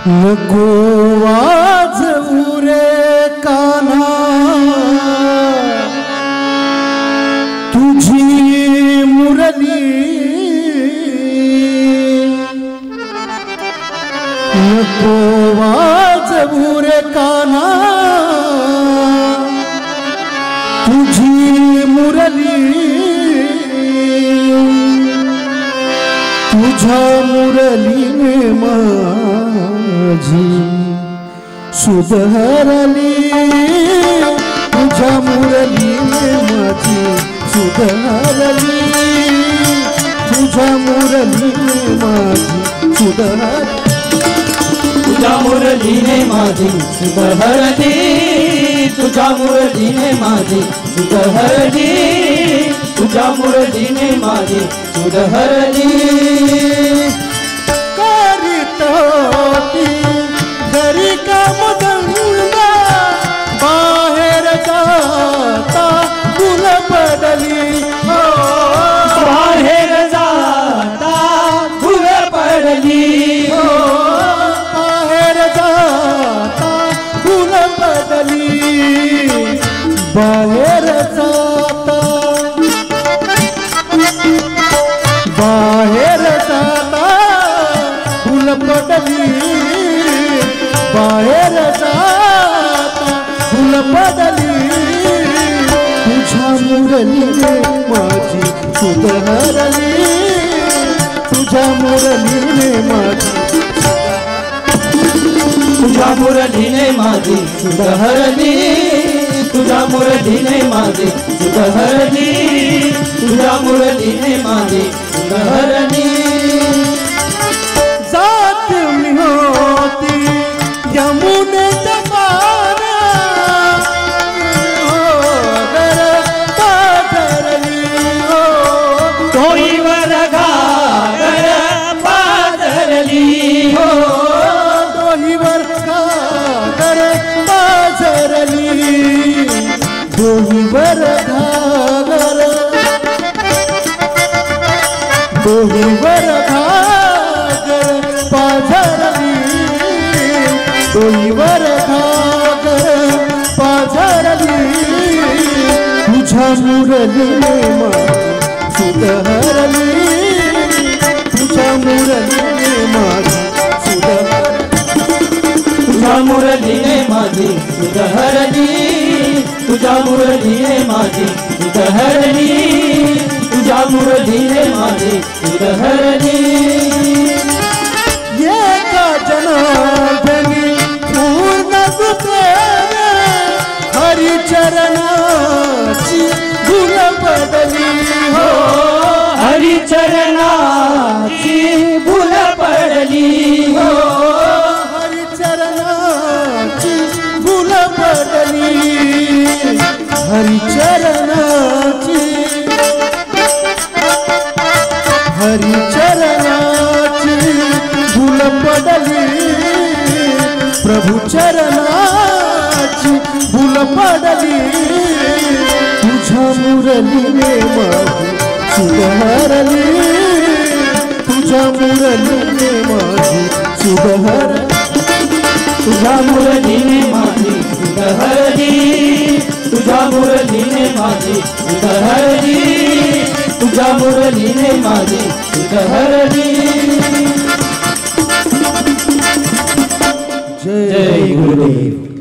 नको वाजवू रे कान्हा तुझी मुरली, नको वाजवू रे कान्हा तुझी मुरली, तुझ्या मुरलीने माझी सुधरली, तुझ्या मुरलीने माझी सुधरली, तुझ्या मुरलीने माझी सुधरली, तुझ्या मुरलीने माझी सुधरली, तुझ्या मुरलीने माझी सुधरली, तुझ्या मुरलीने माझी सुधरली। करीत होती घरी कामधंदा, बाहेर जाता फुल पडली, हो बाहेर जाता फुल पडली, हो बाहेर जाता फुल पडली, बाहेर जाता बाहेर जाता फुल पडली, बाहेर जाता फुल पडली, तुझ्या मुरलीने माझी सुधरली, तुझ्या मुरलीने माझी, तुझ्या मुरलीने माझी सुधरली, तुझ्या मुरलीने माझी सुधरली, तुझ्या मुरलीने माझी सुधरली। जात मी होती यमुनेच्या पारा, हो गर पाझरली, हो डोईवर घागर पाझरली, हो डोईवर घागर पाझरली, डोईवर घागर, डोईवर घागर पाझरली, डोईवर घागर पाझरली, तुझ्या मुरलीने माझी सुधरली, तुझ्या मुरलीने माझी सुधरली, तुझ्या मुरलीने माझी सुधरली, तुझ्या मुरलीने माझी सुधरली, तुझ्या मुरलीने माझी सुधरली। एका जनार्दनी पूर्ण प्रेम, हरिचरणाची धूल पडली, हो हरिचरणाची भूल पडली, हो हरिचरणाची धूल पडली, हरिचरणाची, हरिचरणाची धूल पडली, प्रभु चरणाची धूल पडली, तुझ्या मुरलीने माझी सुधरली, तुझ्या मुरलीने माझी सुधरली, तुझ्या मुरलीने माझी सुधरली, तुझ्या मुरलीने माझी सुधरली, तुझ्या मुरलीने माझी सुधरली। जय गुरुदेव।